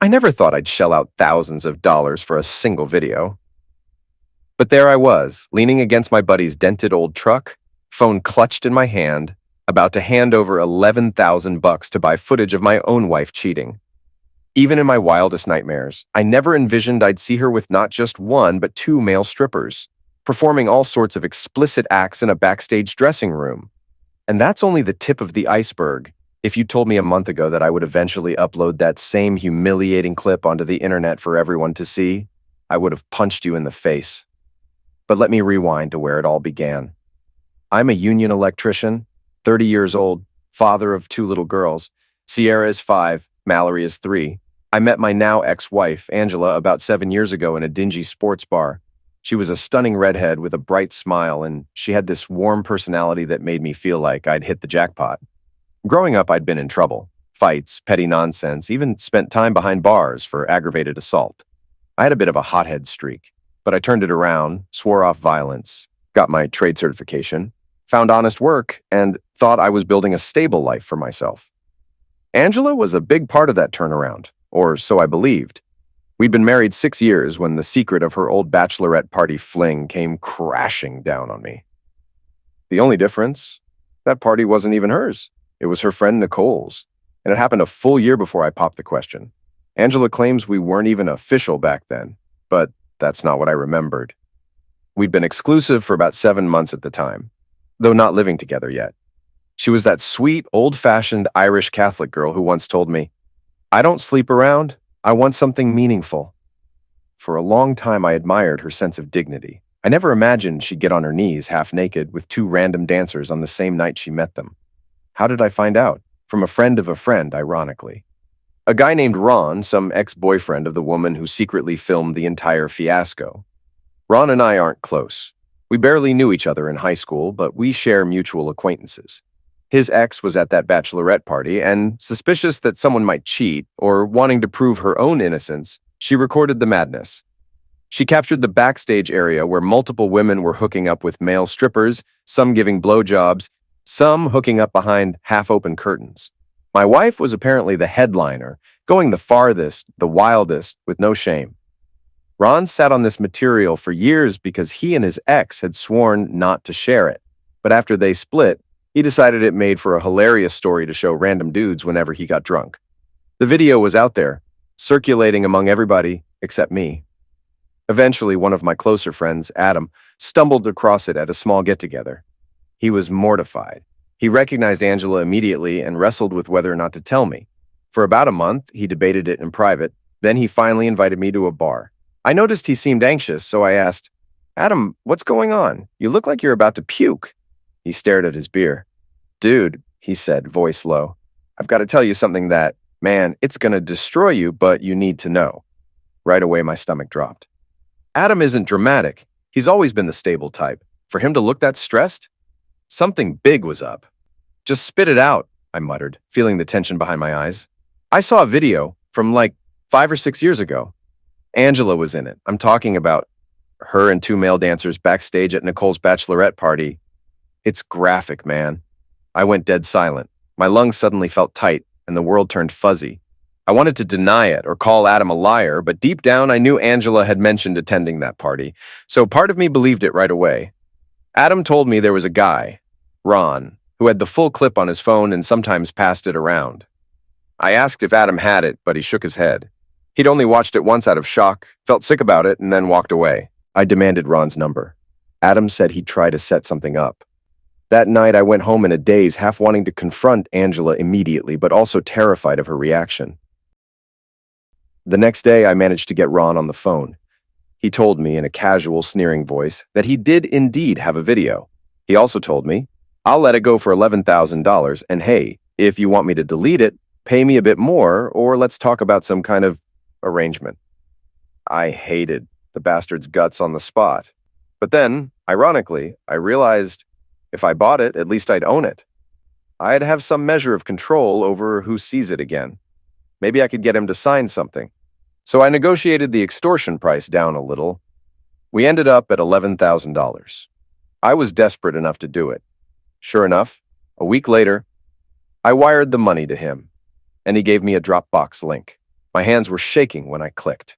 I never thought I'd shell out thousands of dollars for a single video. But there I was, leaning against my buddy's dented old truck, phone clutched in my hand, about to hand over 11,000 bucks to buy footage of my own wife cheating. Even in my wildest nightmares, I never envisioned I'd see her with not just one, but two male strippers, performing all sorts of explicit acts in a backstage dressing room. And that's only the tip of the iceberg. If you told me a month ago that I would eventually upload that same humiliating clip onto the internet for everyone to see, I would have punched you in the face. But let me rewind to where it all began. I'm a union electrician, 30 years old, father of two little girls. Sierra is 5, Mallory is 3. I met my now ex-wife, Angela, about 7 years ago in a dingy sports bar. She was a stunning redhead with a bright smile, and she had this warm personality that made me feel like I'd hit the jackpot. Growing up, I'd been in trouble. Fights, petty nonsense, even spent time behind bars for aggravated assault. I had a bit of a hothead streak, but I turned it around, swore off violence, got my trade certification, found honest work, and thought I was building a stable life for myself. Angela was a big part of that turnaround, or so I believed. We'd been married 6 years when the secret of her old bachelorette party fling came crashing down on me. The only difference? That party wasn't even hers. It was her friend Nicole's, and it happened a full year before I popped the question. Angela claims we weren't even official back then, but that's not what I remembered. We'd been exclusive for about 7 months at the time, though not living together yet. She was that sweet, old-fashioned Irish Catholic girl who once told me, "I don't sleep around, I want something meaningful." For a long time, I admired her sense of dignity. I never imagined she'd get on her knees, half naked, with two random dancers on the same night she met them. How did I find out? From a friend of a friend, ironically. A guy named Ron, some ex-boyfriend of the woman who secretly filmed the entire fiasco. Ron and I aren't close. We barely knew each other in high school, but we share mutual acquaintances. His ex was at that bachelorette party, and suspicious that someone might cheat, or wanting to prove her own innocence, she recorded the madness. She captured the backstage area where multiple women were hooking up with male strippers, some giving blowjobs, some hooking up behind half-open curtains. My wife was apparently the headliner, going the farthest, the wildest, with no shame. Ron sat on this material for years because he and his ex had sworn not to share it. But after they split, he decided it made for a hilarious story to show random dudes whenever he got drunk. The video was out there, circulating among everybody except me. Eventually, one of my closer friends, Adam, stumbled across it at a small get-together. He was mortified. He recognized Angela immediately and wrestled with whether or not to tell me. For about a month, he debated it in private. Then he finally invited me to a bar. I noticed he seemed anxious, so I asked, "Adam, what's going on? You look like you're about to puke." He stared at his beer. "Dude," he said, voice low, "I've got to tell you something that, man, it's going to destroy you, but you need to know." Right away, my stomach dropped. Adam isn't dramatic. He's always been the stable type. For him to look that stressed? Something big was up. "Just spit it out," I muttered, feeling the tension behind my eyes. "I saw a video from like 5 or 6 years ago. Angela was in it. I'm talking about her and two male dancers backstage at Nicole's bachelorette party. It's graphic, man." I went dead silent. My lungs suddenly felt tight, and the world turned fuzzy. I wanted to deny it or call Adam a liar, but deep down I knew Angela had mentioned attending that party, so part of me believed it right away. Adam told me there was a guy, Ron, who had the full clip on his phone and sometimes passed it around. I asked if Adam had it, but he shook his head. He'd only watched it once out of shock, felt sick about it, and then walked away. I demanded Ron's number. Adam said he'd try to set something up. That night, I went home in a daze, half wanting to confront Angela immediately, but also terrified of her reaction. The next day, I managed to get Ron on the phone. He told me in a casual, sneering voice that he did indeed have a video. He also told me, "I'll let it go for $11,000, and hey, if you want me to delete it, pay me a bit more, or let's talk about some kind of arrangement." I hated the bastard's guts on the spot. But then, ironically, I realized if I bought it, at least I'd own it. I'd have some measure of control over who sees it again. Maybe I could get him to sign something. So I negotiated the extortion price down a little. We ended up at $11,000. I was desperate enough to do it. Sure enough, a week later, I wired the money to him, and he gave me a Dropbox link. My hands were shaking when I clicked.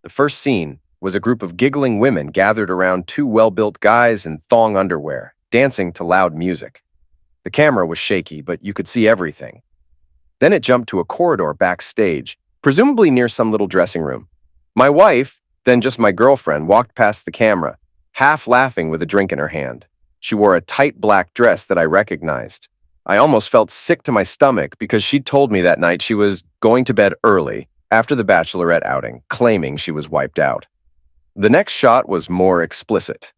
The first scene was a group of giggling women gathered around two well-built guys in thong underwear, dancing to loud music. The camera was shaky, but you could see everything. Then it jumped to a corridor backstage, presumably near some little dressing room. My wife, then just my girlfriend, walked past the camera, half laughing with a drink in her hand. She wore a tight black dress that I recognized. I almost felt sick to my stomach because she'd told me that night she was going to bed early after the bachelorette outing, claiming she was wiped out. The next shot was more explicit.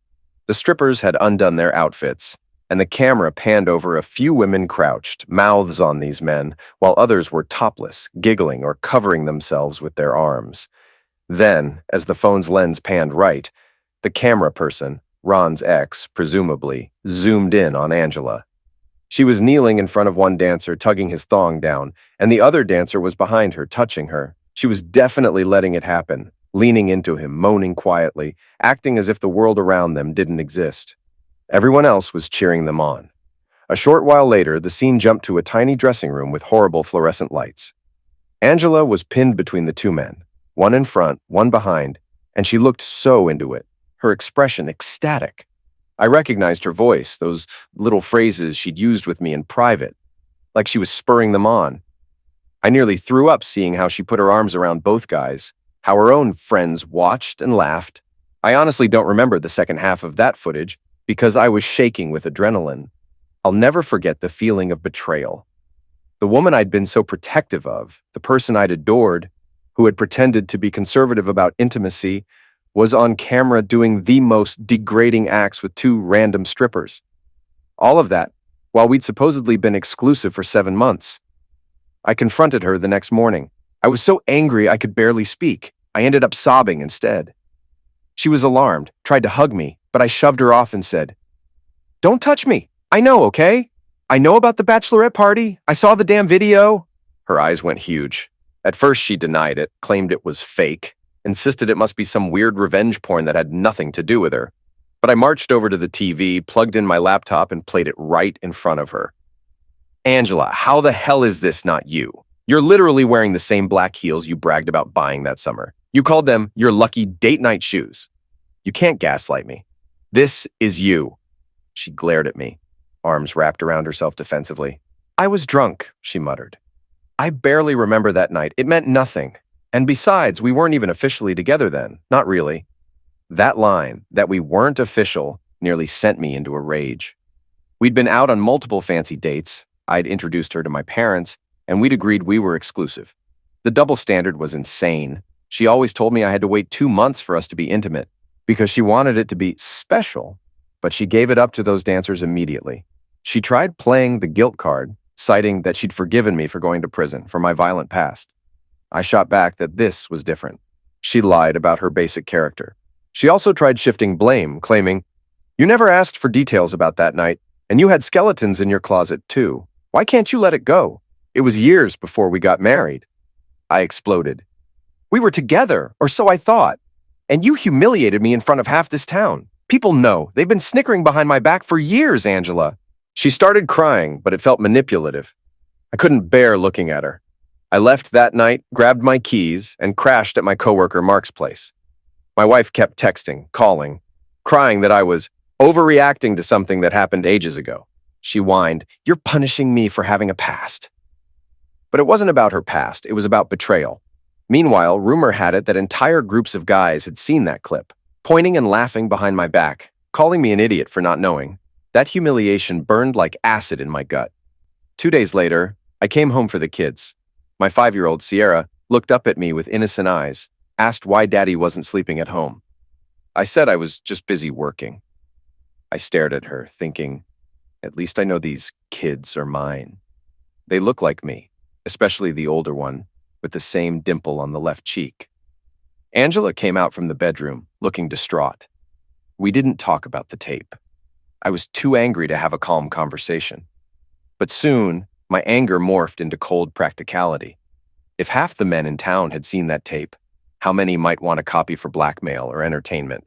The strippers had undone their outfits, and the camera panned over a few women crouched, mouths on these men, while others were topless, giggling or covering themselves with their arms. Then, as the phone's lens panned right, the camera person, Ron's ex, presumably, zoomed in on Angela. She was kneeling in front of one dancer, tugging his thong down, and the other dancer was behind her, touching her. She was definitely letting it happen, leaning into him, moaning quietly, acting as if the world around them didn't exist. Everyone else was cheering them on. A short while later, the scene jumped to a tiny dressing room with horrible fluorescent lights. Angela was pinned between the two men, one in front, one behind, and she looked so into it, her expression ecstatic. I recognized her voice, those little phrases she'd used with me in private, like she was spurring them on. I nearly threw up seeing how she put her arms around both guys, how her own friends watched and laughed. I honestly don't remember the second half of that footage because I was shaking with adrenaline. I'll never forget the feeling of betrayal. The woman I'd been so protective of, the person I'd adored, who had pretended to be conservative about intimacy, was on camera doing the most degrading acts with two random strippers. All of that, while we'd supposedly been exclusive for 7 months. I confronted her the next morning. I was so angry I could barely speak. I ended up sobbing instead. She was alarmed, tried to hug me, but I shoved her off and said, "Don't touch me. I know, okay? I know about the bachelorette party. I saw the damn video." Her eyes went huge. At first she denied it, claimed it was fake, insisted it must be some weird revenge porn that had nothing to do with her. But I marched over to the TV, plugged in my laptop, and played it right in front of her. "Angela, how the hell is this not you? You're literally wearing the same black heels you bragged about buying that summer. You called them your lucky date night shoes. You can't gaslight me. This is you." She glared at me, arms wrapped around herself defensively. "I was drunk," she muttered. "I barely remember that night. It meant nothing. And besides, we weren't even officially together then. Not really." That line, that we weren't official, nearly sent me into a rage. We'd been out on multiple fancy dates. I'd introduced her to my parents, and we'd agreed we were exclusive. The double standard was insane. She always told me I had to wait 2 months for us to be intimate, because she wanted it to be special, but she gave it up to those dancers immediately. She tried playing the guilt card, citing that she'd forgiven me for going to prison for my violent past. I shot back that this was different. She lied about her basic character. She also tried shifting blame, claiming, "You never asked for details about that night, and you had skeletons in your closet too. Why can't you let it go? It was years before we got married." I exploded. "We were together, or so I thought. And you humiliated me in front of half this town. People know. They've been snickering behind my back for years, Angela." She started crying, but it felt manipulative. I couldn't bear looking at her. I left that night, grabbed my keys, and crashed at my coworker Mark's place. My wife kept texting, calling, crying that I was overreacting to something that happened ages ago. She whined, "You're punishing me for having a past." But it wasn't about her past, it was about betrayal. Meanwhile, rumor had it that entire groups of guys had seen that clip, pointing and laughing behind my back, calling me an idiot for not knowing. That humiliation burned like acid in my gut. 2 days later, I came home for the kids. My 5-year-old Sierra looked up at me with innocent eyes, asked why Daddy wasn't sleeping at home. I said I was just busy working. I stared at her, thinking, at least I know these kids are mine. They look like me, especially the older one, with the same dimple on the left cheek. Angela came out from the bedroom, looking distraught. We didn't talk about the tape. I was too angry to have a calm conversation. But soon, my anger morphed into cold practicality. If half the men in town had seen that tape, how many might want a copy for blackmail or entertainment?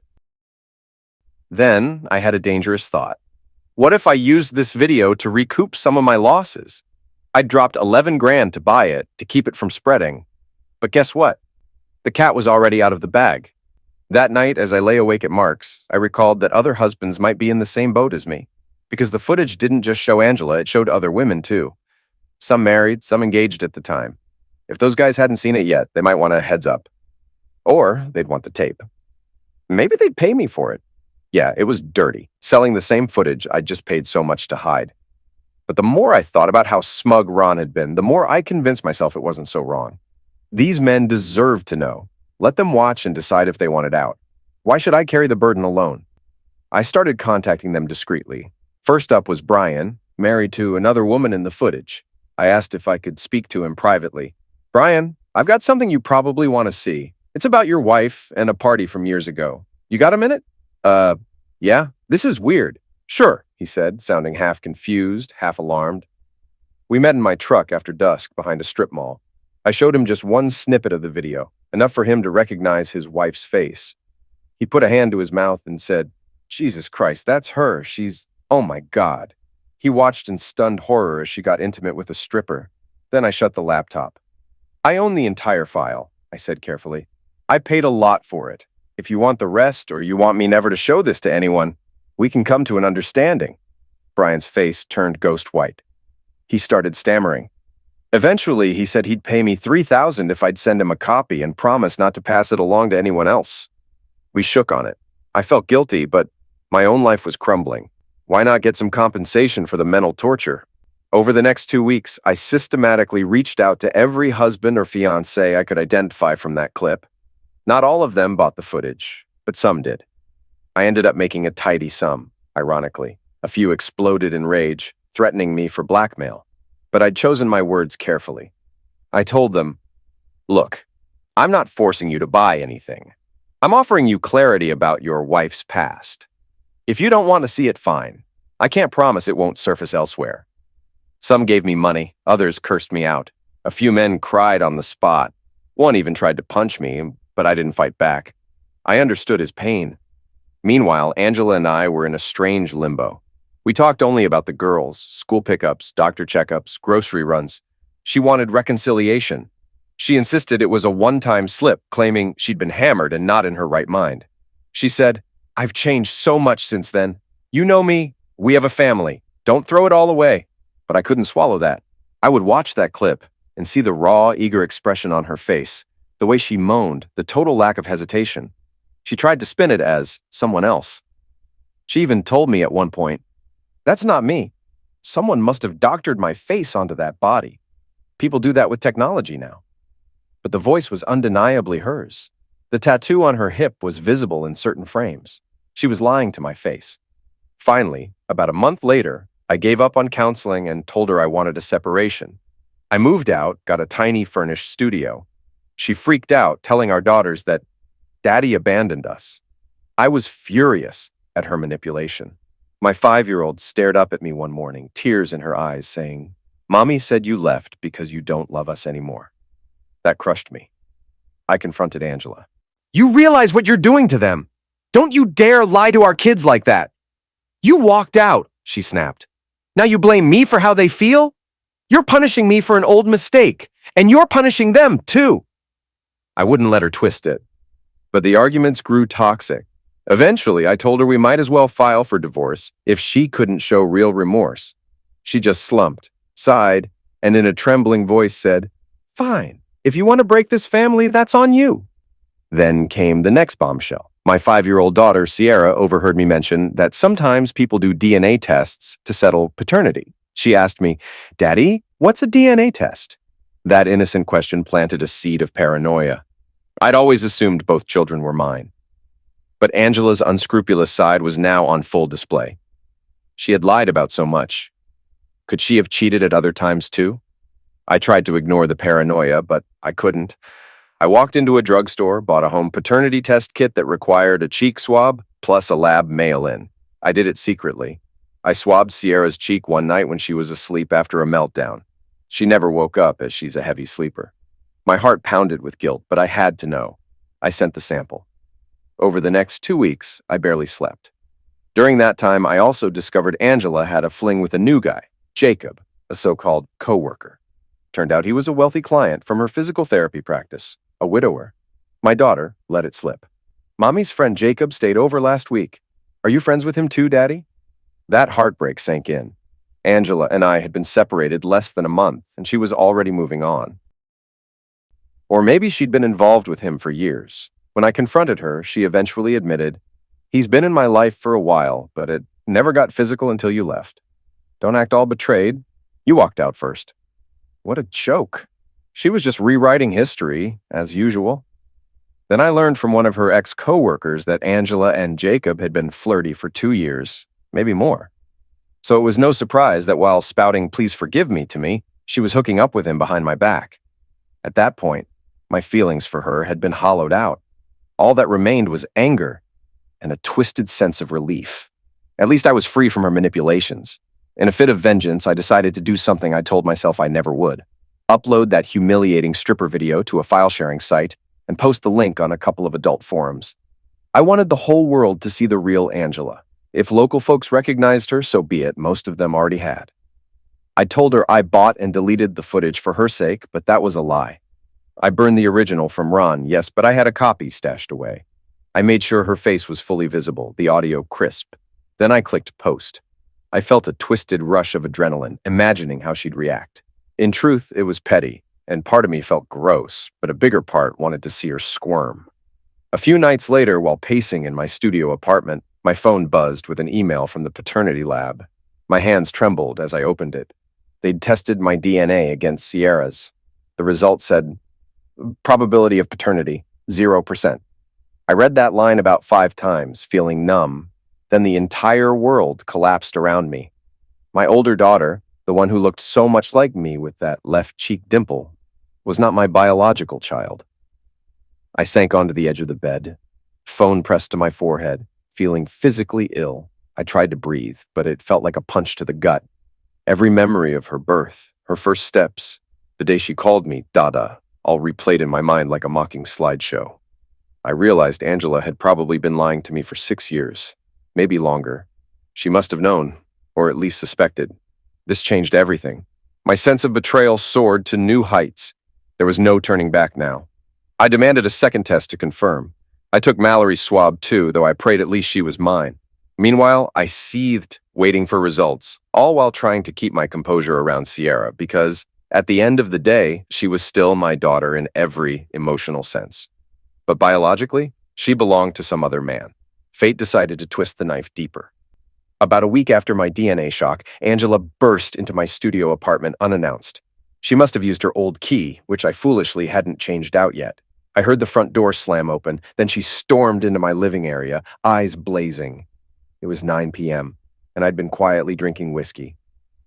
Then I had a dangerous thought. What if I used this video to recoup some of my losses? I'd dropped 11 grand to buy it, to keep it from spreading. But guess what? The cat was already out of the bag. That night, as I lay awake at Mark's, I recalled that other husbands might be in the same boat as me. Because the footage didn't just show Angela, it showed other women too. Some married, some engaged at the time. If those guys hadn't seen it yet, they might want a heads up. Or they'd want the tape. Maybe they'd pay me for it. Yeah, it was dirty, selling the same footage I'd just paid so much to hide. But the more I thought about how smug Ron had been, the more I convinced myself it wasn't so wrong. These men deserved to know. Let them watch and decide if they wanted out. Why should I carry the burden alone? I started contacting them discreetly. First up was Brian, married to another woman in the footage. I asked if I could speak to him privately. Brian, I've got something you probably want to see. It's about your wife and a party from years ago. You got a minute? Yeah, this is weird. Sure, he said, sounding half confused, half alarmed. We met in my truck after dusk behind a strip mall. I showed him just one snippet of the video, enough for him to recognize his wife's face. He put a hand to his mouth and said, Jesus Christ, that's her. Oh my God. He watched in stunned horror as she got intimate with a stripper. Then I shut the laptop. I own the entire file, I said carefully. I paid a lot for it. If you want the rest or you want me never to show this to anyone, we can come to an understanding. Brian's face turned ghost white. He started stammering. Eventually, he said he'd pay me $3,000 if I'd send him a copy and promise not to pass it along to anyone else. We shook on it. I felt guilty, but my own life was crumbling. Why not get some compensation for the mental torture? Over the next 2 weeks, I systematically reached out to every husband or fiancé I could identify from that clip. Not all of them bought the footage, but some did. I ended up making a tidy sum, ironically. A few exploded in rage, threatening me for blackmail. But I'd chosen my words carefully. I told them, look, I'm not forcing you to buy anything. I'm offering you clarity about your wife's past. If you don't want to see it, fine. I can't promise it won't surface elsewhere. Some gave me money, others cursed me out. A few men cried on the spot. One even tried to punch me, but I didn't fight back. I understood his pain. Meanwhile, Angela and I were in a strange limbo. We talked only about the girls, school pickups, doctor checkups, grocery runs. She wanted reconciliation. She insisted it was a one-time slip, claiming she'd been hammered and not in her right mind. She said, I've changed so much since then. You know me, we have a family. Don't throw it all away. But I couldn't swallow that. I would watch that clip and see the raw, eager expression on her face, the way she moaned, the total lack of hesitation. She tried to spin it as someone else. She even told me at one point, that's not me. Someone must have doctored my face onto that body. People do that with technology now. But the voice was undeniably hers. The tattoo on her hip was visible in certain frames. She was lying to my face. Finally, about a month later, I gave up on counseling and told her I wanted a separation. I moved out, got a tiny furnished studio. She freaked out, telling our daughters that Daddy abandoned us. I was furious at her manipulation. My 5-year-old stared up at me one morning, tears in her eyes, saying, Mommy said you left because you don't love us anymore. That crushed me. I confronted Angela. You realize what you're doing to them. Don't you dare lie to our kids like that. You walked out, she snapped. Now you blame me for how they feel? You're punishing me for an old mistake, and you're punishing them too. I wouldn't let her twist it. But the arguments grew toxic. Eventually, I told her we might as well file for divorce if she couldn't show real remorse. She just slumped, sighed, and in a trembling voice said, Fine. If you want to break this family, that's on you. Then came the next bombshell. My 5-year-old daughter, Sierra, overheard me mention that sometimes people do DNA tests to settle paternity. She asked me, Daddy, what's a DNA test? That innocent question planted a seed of paranoia. I'd always assumed both children were mine. But Angela's unscrupulous side was now on full display. She had lied about so much. Could she have cheated at other times too? I tried to ignore the paranoia, but I couldn't. I walked into a drugstore, bought a home paternity test kit that required a cheek swab plus a lab mail-in. I did it secretly. I swabbed Sierra's cheek one night when she was asleep after a meltdown. She never woke up as she's a heavy sleeper. My heart pounded with guilt, but I had to know. I sent the sample. Over the next 2 weeks, I barely slept. During that time, I also discovered Angela had a fling with a new guy, Jacob, a so-called coworker. Turned out he was a wealthy client from her physical therapy practice, a widower. My daughter let it slip. Mommy's friend Jacob stayed over last week. Are you friends with him too, Daddy? That heartbreak sank in. Angela and I had been separated less than a month, and she was already moving on. Or maybe she'd been involved with him for years. When I confronted her, she eventually admitted, "He's been in my life for a while, but it never got physical until you left. Don't act all betrayed. You walked out first." What a joke. She was just rewriting history, as usual. Then I learned from one of her ex-coworkers that Angela and Jacob had been flirty for 2 years, maybe more. So it was no surprise that while spouting "please forgive me" to me, she was hooking up with him behind my back. At that point, my feelings for her had been hollowed out. All that remained was anger and a twisted sense of relief. At least I was free from her manipulations. In a fit of vengeance, I decided to do something I told myself I never would: upload that humiliating stripper video to a file-sharing site and post the link on a couple of adult forums. I wanted the whole world to see the real Angela. If local folks recognized her, so be it. Most of them already had. I told her I bought and deleted the footage for her sake, but that was a lie. I burned the original from Ron, yes, but I had a copy stashed away. I made sure her face was fully visible, the audio crisp. Then I clicked post. I felt a twisted rush of adrenaline, imagining how she'd react. In truth, it was petty, and part of me felt gross, but a bigger part wanted to see her squirm. A few nights later, while pacing in my studio apartment, my phone buzzed with an email from the paternity lab. My hands trembled as I opened it. They'd tested my DNA against Sierra's. The result said, probability of paternity, 0%. I read that line about 5 times, feeling numb. Then the entire world collapsed around me. My older daughter, the one who looked so much like me with that left cheek dimple, was not my biological child. I sank onto the edge of the bed, phone pressed to my forehead, feeling physically ill. I tried to breathe, but it felt like a punch to the gut. Every memory of her birth, her first steps, the day she called me Dada, all replayed in my mind like a mocking slideshow. I realized Angela had probably been lying to me for 6 years, maybe longer. She must have known, or at least suspected. This changed everything. My sense of betrayal soared to new heights. There was no turning back now. I demanded a second test to confirm. I took Mallory's swab too, though I prayed at least she was mine. Meanwhile, I seethed, waiting for results, all while trying to keep my composure around Sierra, because at the end of the day, she was still my daughter in every emotional sense. But biologically, she belonged to some other man. Fate decided to twist the knife deeper. About a week after my DNA shock, Angela burst into my studio apartment unannounced. She must have used her old key, which I foolishly hadn't changed out yet. I heard the front door slam open, then she stormed into my living area, eyes blazing. It was 9 p.m., and I'd been quietly drinking whiskey.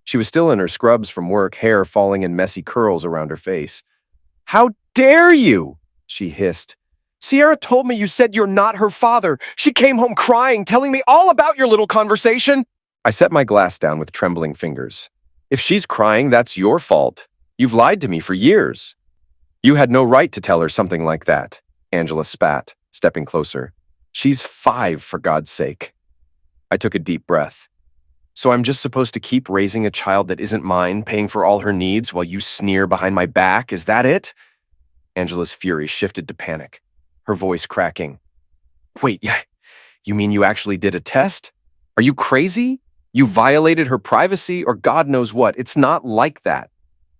She was still in her scrubs from work, hair falling in messy curls around her face. "How dare you?" she hissed. "Sierra told me you said you're not her father. She came home crying, telling me all about your little conversation." I set my glass down with trembling fingers. "If she's crying, that's your fault. You've lied to me for years." "You had no right to tell her something like that," Angela spat, stepping closer. "She's 5, for God's sake." I took a deep breath. "So I'm just supposed to keep raising a child that isn't mine, paying for all her needs while you sneer behind my back? Is that it?" Angela's fury shifted to panic, her voice cracking. "Wait, you mean you actually did a test? Are you crazy? You violated her privacy or God knows what. It's not like that.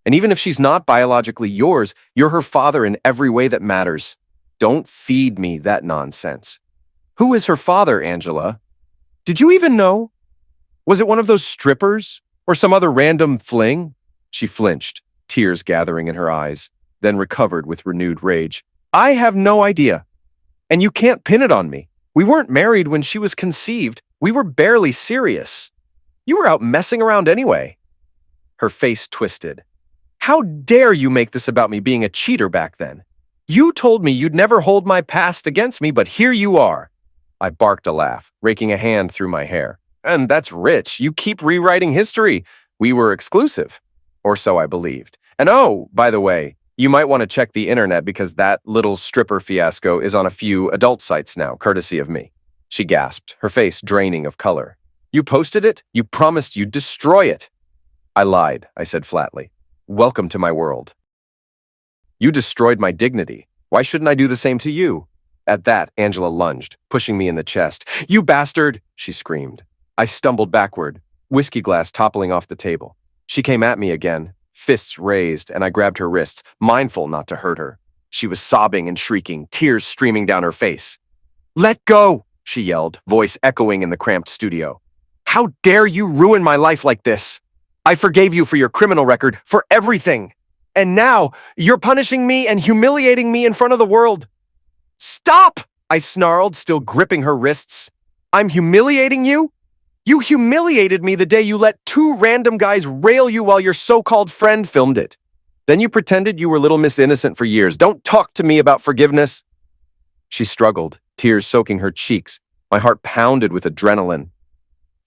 And even if she's not biologically yours, you're her father in every way that matters. Don't feed me that nonsense." "Who is her father, Angela? Did you even know? Was it one of those strippers or some other random fling?" She flinched, tears gathering in her eyes, then recovered with renewed rage. "I have no idea. And you can't pin it on me. We weren't married when she was conceived. We were barely serious. You were out messing around anyway." Her face twisted. "How dare you make this about me being a cheater back then? You told me you'd never hold my past against me, but here you are." I barked a laugh, raking a hand through my hair. "And that's rich. You keep rewriting history. We were exclusive." Or so I believed. "And oh, by the way, you might want to check the internet because that little stripper fiasco is on a few adult sites now, courtesy of me." She gasped, her face draining of color. "You posted it? You promised you'd destroy it." "I lied," I said flatly. Welcome to my world. You destroyed my dignity. Why shouldn't I do the same to you? At that, Angela lunged, pushing me in the chest. You bastard! She screamed. I stumbled backward, whiskey glass toppling off the table. She came at me again, fists raised, and I grabbed her wrists, mindful not to hurt her. She was sobbing and shrieking, tears streaming down her face. Let go! She yelled, voice echoing in the cramped studio. How dare you ruin my life like this? I forgave you for your criminal record, for everything. And now, you're punishing me and humiliating me in front of the world. Stop! I snarled, still gripping her wrists. I'm humiliating you? You humiliated me the day you let two random guys rail you while your so-called friend filmed it. Then you pretended you were Little Miss Innocent for years. Don't talk to me about forgiveness. She struggled, tears soaking her cheeks. My heart pounded with adrenaline.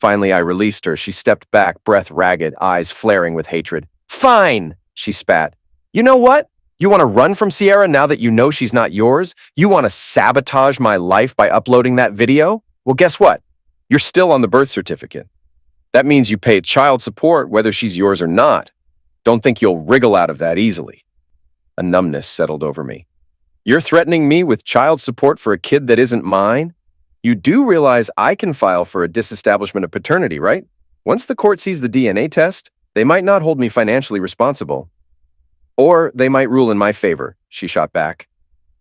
Finally, I released her. She stepped back, breath ragged, eyes flaring with hatred. Fine, she spat. You know what? You want to run from Sierra now that you know she's not yours? You want to sabotage my life by uploading that video? Well, guess what? You're still on the birth certificate. That means you pay child support whether she's yours or not. Don't think you'll wriggle out of that easily. A numbness settled over me. You're threatening me with child support for a kid that isn't mine? You do realize I can file for a disestablishment of paternity, right? Once the court sees the DNA test, they might not hold me financially responsible. Or they might rule in my favor, she shot back.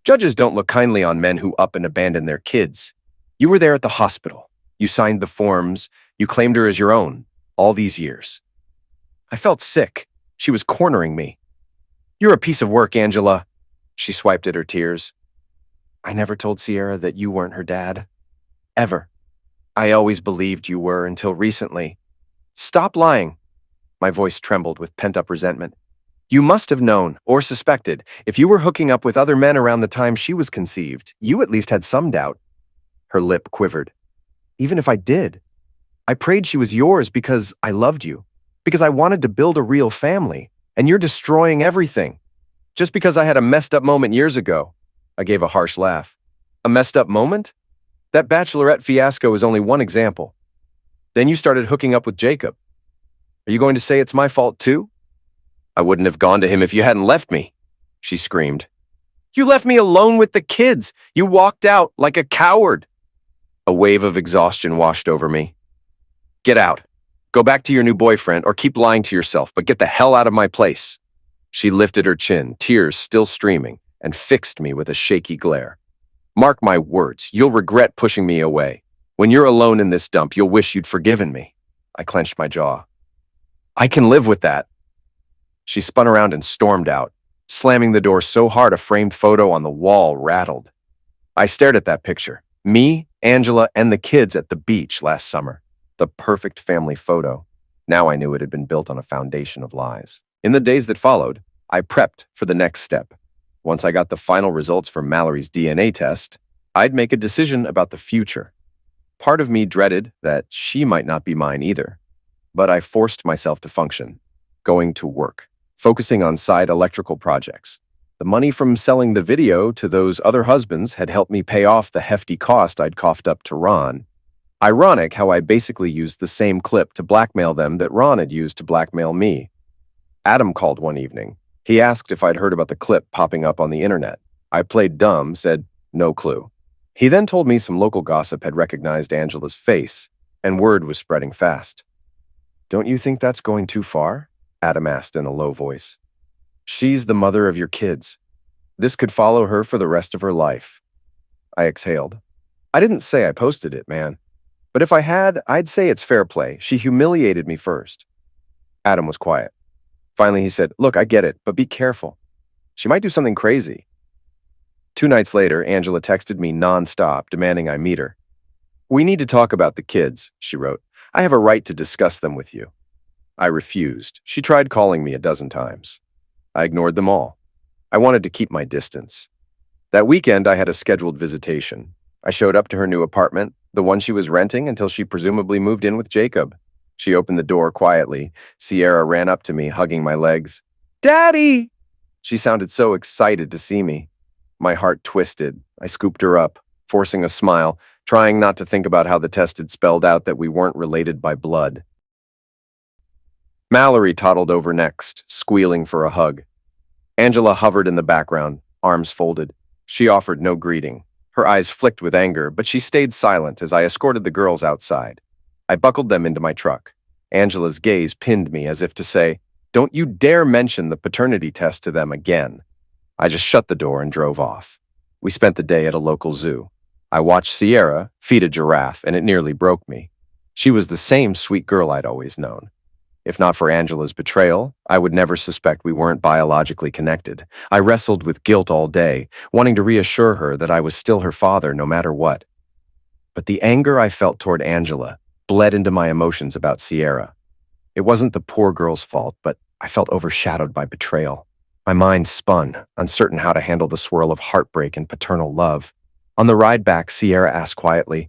Judges don't look kindly on men who up and abandon their kids. You were there at the hospital. You signed the forms. You claimed her as your own, all these years. I felt sick. She was cornering me. You're a piece of work, Angela. She swiped at her tears. I never told Sierra that you weren't her dad. Ever. I always believed you were until recently. Stop lying. My voice trembled with pent-up resentment. You must have known, or suspected, if you were hooking up with other men around the time she was conceived, you at least had some doubt. Her lip quivered. Even if I did, I prayed she was yours because I loved you, because I wanted to build a real family, and you're destroying everything. Just because I had a messed up moment years ago. I gave a harsh laugh. A messed up moment? That bachelorette fiasco is only one example. Then you started hooking up with Jacob. Are you going to say it's my fault too? I wouldn't have gone to him if you hadn't left me, she screamed. You left me alone with the kids. You walked out like a coward. A wave of exhaustion washed over me. Get out. Go back to your new boyfriend or keep lying to yourself, but get the hell out of my place. She lifted her chin, tears still streaming, and fixed me with a shaky glare. Mark my words, you'll regret pushing me away. When you're alone in this dump, you'll wish you'd forgiven me. I clenched my jaw. I can live with that. She spun around and stormed out, slamming the door so hard a framed photo on the wall rattled. I stared at that picture. Me, Angela, and the kids at the beach last summer. The perfect family photo. Now I knew it had been built on a foundation of lies. In the days that followed, I prepped for the next step. Once I got the final results from Mallory's DNA test, I'd make a decision about the future. Part of me dreaded that she might not be mine either. But I forced myself to function, going to work, focusing on side electrical projects. The money from selling the video to those other husbands had helped me pay off the hefty cost I'd coughed up to Ron. Ironic how I basically used the same clip to blackmail them that Ron had used to blackmail me. Adam called one evening. He asked if I'd heard about the clip popping up on the internet. I played dumb, said no clue. He then told me some local gossip had recognized Angela's face, and word was spreading fast. Don't you think that's going too far? Adam asked in a low voice. She's the mother of your kids. This could follow her for the rest of her life. I exhaled. I didn't say I posted it, man. But if I had, I'd say it's fair play. She humiliated me first. Adam was quiet. Finally, he said, look, I get it, but be careful. She might do something crazy. 2 nights later, Angela texted me nonstop, demanding I meet her. We need to talk about the kids, she wrote. I have a right to discuss them with you. I refused. She tried calling me a dozen times. I ignored them all. I wanted to keep my distance. That weekend, I had a scheduled visitation. I showed up to her new apartment, the one she was renting until she presumably moved in with Jacob. She opened the door quietly. Sierra ran up to me, hugging my legs. Daddy! She sounded so excited to see me. My heart twisted. I scooped her up, forcing a smile, trying not to think about how the test had spelled out that we weren't related by blood. Mallory toddled over next, squealing for a hug. Angela hovered in the background, arms folded. She offered no greeting. Her eyes flicked with anger, but she stayed silent as I escorted the girls outside. I buckled them into my truck. Angela's gaze pinned me as if to say, "Don't you dare mention the paternity test to them again." I just shut the door and drove off. We spent the day at a local zoo. I watched Sierra feed a giraffe, and it nearly broke me. She was the same sweet girl I'd always known. If not for Angela's betrayal, I would never suspect we weren't biologically connected. I wrestled with guilt all day, wanting to reassure her that I was still her father no matter what. But the anger I felt toward Angela bled into my emotions about Sierra. It wasn't the poor girl's fault, but I felt overshadowed by betrayal. My mind spun, uncertain how to handle the swirl of heartbreak and paternal love. On the ride back, Sierra asked quietly,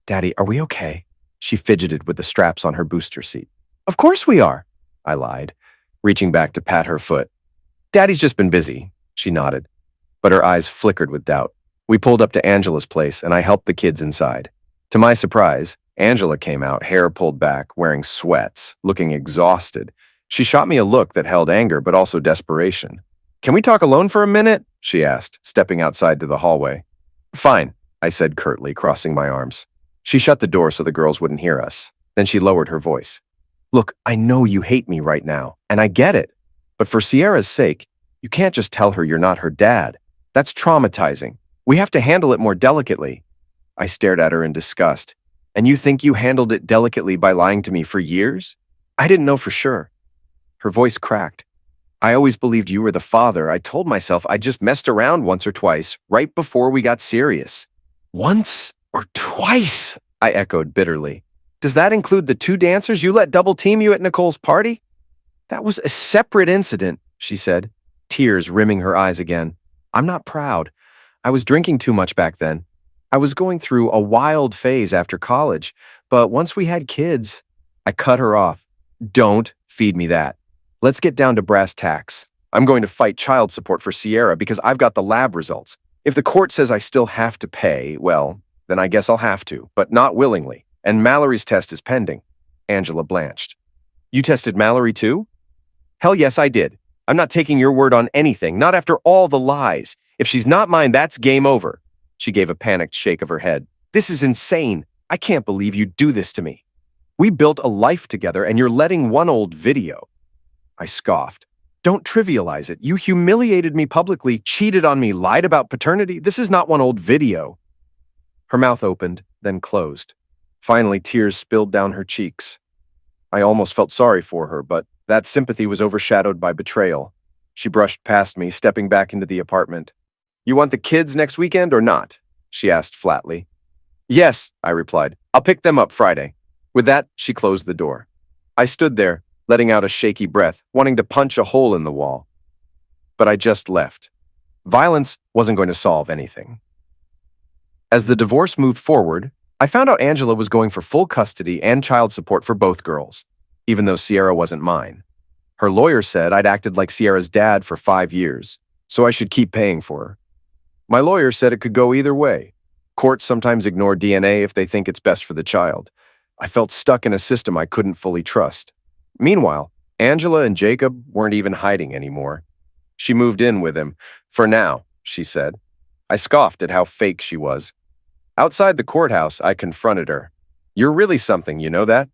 "Daddy, are we okay?" She fidgeted with the straps on her booster seat. "Of course we are," I lied, reaching back to pat her foot. "Daddy's just been busy," she nodded, but her eyes flickered with doubt. We pulled up to Angela's place, and I helped the kids inside. To my surprise, Angela came out, hair pulled back, wearing sweats, looking exhausted. She shot me a look that held anger but also desperation. "Can we talk alone for a minute?" she asked, stepping outside to the hallway. "Fine," I said curtly, crossing my arms. She shut the door so the girls wouldn't hear us. Then she lowered her voice. "Look, I know you hate me right now, and I get it. But for Sierra's sake, you can't just tell her you're not her dad. That's traumatizing. We have to handle it more delicately." I stared at her in disgust. "And you think you handled it delicately by lying to me for years? I didn't know for sure." Her voice cracked. "I always believed you were the father. I told myself I just messed around once or twice, right before we got serious." "Once or twice?" I echoed bitterly. "Does that include the 2 dancers you let double team you at Nicole's party?" "That was a separate incident," she said, tears rimming her eyes again. "I'm not proud. I was drinking too much back then. I was going through a wild phase after college, but once we had kids..." I cut her off. "Don't feed me that. Let's get down to brass tacks. I'm going to fight child support for Sierra because I've got the lab results. If the court says I still have to pay, well, then I guess I'll have to, but not willingly. And Mallory's test is pending." Angela blanched. "You tested Mallory too?" "Hell yes, I did. I'm not taking your word on anything, not after all the lies. If she's not mine, that's game over." She gave a panicked shake of her head. "This is insane. I can't believe you'd do this to me. We built a life together and you're letting one old video." I scoffed. "Don't trivialize it. You humiliated me publicly, cheated on me, lied about paternity. This is not one old video." Her mouth opened, then closed. Finally, tears spilled down her cheeks. I almost felt sorry for her, but that sympathy was overshadowed by betrayal. She brushed past me, stepping back into the apartment. "You want the kids next weekend or not?" she asked flatly. "Yes," I replied. "I'll pick them up Friday." With that, she closed the door. I stood there, letting out a shaky breath, wanting to punch a hole in the wall. But I just left. Violence wasn't going to solve anything. As the divorce moved forward, I found out Angela was going for full custody and child support for both girls, even though Sierra wasn't mine. Her lawyer said I'd acted like Sierra's dad for 5 years, so I should keep paying for her. My lawyer said it could go either way. Courts sometimes ignore DNA if they think it's best for the child. I felt stuck in a system I couldn't fully trust. Meanwhile, Angela and Jacob weren't even hiding anymore. She moved in with him. "For now," she said. I scoffed at how fake she was. Outside the courthouse, I confronted her. "You're really something, you know that?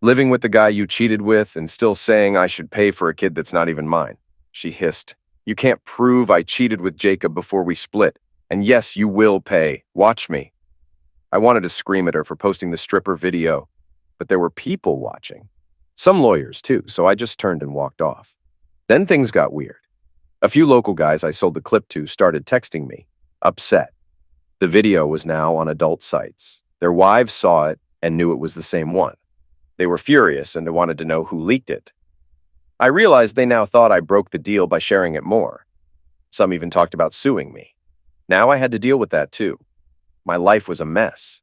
Living with the guy you cheated with and still saying I should pay for a kid that's not even mine." She hissed. "You can't prove I cheated with Jacob before we split. And yes, you will pay. Watch me." I wanted to scream at her for posting the stripper video, but there were people watching. Some lawyers, too, so I just turned and walked off. Then things got weird. A few local guys I sold the clip to started texting me, upset. The video was now on adult sites. Their wives saw it and knew it was the same one. They were furious and wanted to know who leaked it. I realized they now thought I broke the deal by sharing it more. Some even talked about suing me. Now I had to deal with that too. My life was a mess.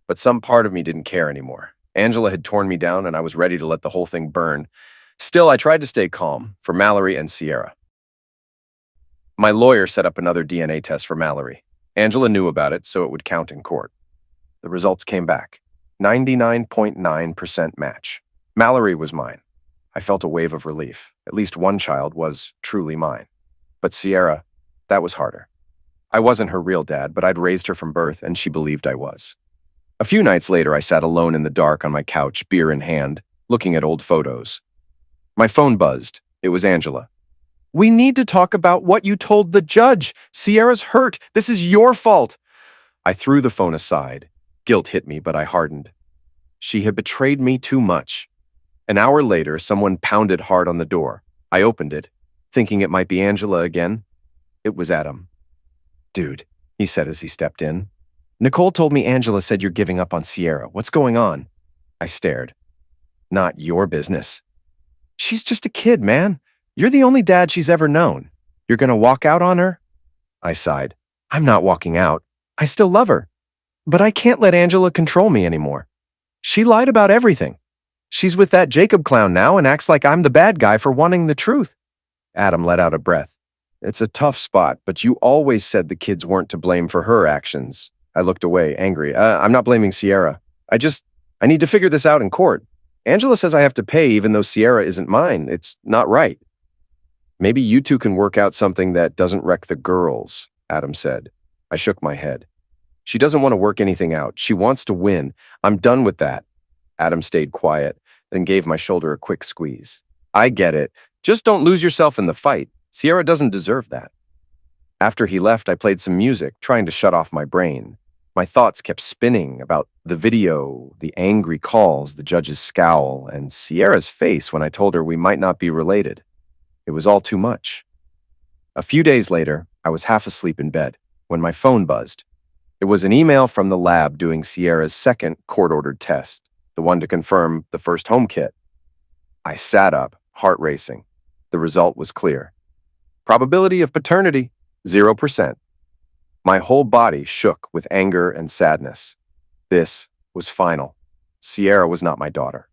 But some part of me didn't care anymore. Angela had torn me down and I was ready to let the whole thing burn. Still, I tried to stay calm for Mallory and Sierra. My lawyer set up another DNA test for Mallory. Angela knew about it, so it would count in court. The results came back. 99.9% match. Mallory was mine. I felt a wave of relief. At least one child was truly mine. But Sierra, that was harder. I wasn't her real dad, but I'd raised her from birth, and she believed I was. A few nights later, I sat alone in the dark on my couch, beer in hand, looking at old photos. My phone buzzed. It was Angela. "We need to talk about what you told the judge. Sierra's hurt. This is your fault." I threw the phone aside. Guilt hit me, but I hardened. She had betrayed me too much. An hour later, someone pounded hard on the door. I opened it, thinking it might be Angela again. It was Adam. "Dude," he said as he stepped in. "Nicole told me Angela said you're giving up on Sierra. What's going on?" I stared. "Not your business." "She's just a kid, man. You're the only dad she's ever known. You're gonna walk out on her?" I sighed. "I'm not walking out. I still love her. But I can't let Angela control me anymore. She lied about everything. She's with that Jacob clown now and acts like I'm the bad guy for wanting the truth." Adam let out a breath. "It's a tough spot, but you always said the kids weren't to blame for her actions." I looked away, angry. I'm not blaming Sierra. I need to figure this out in court. Angela says I have to pay even though Sierra isn't mine. It's not right." "Maybe you two can work out something that doesn't wreck the girls," Adam said. I shook my head. "She doesn't want to work anything out. She wants to win. I'm done with that." Adam stayed quiet, then gave my shoulder a quick squeeze. "I get it. Just don't lose yourself in the fight. Sierra doesn't deserve that." After he left, I played some music, trying to shut off my brain. My thoughts kept spinning about the video, the angry calls, the judge's scowl, and Sierra's face when I told her we might not be related. It was all too much. A few days later, I was half asleep in bed when my phone buzzed. It was an email from the lab doing Sierra's second court-ordered test, the one to confirm the first home kit. I sat up, heart racing. The result was clear. Probability of paternity, 0%. My whole body shook with anger and sadness. This was final. Sierra was not my daughter.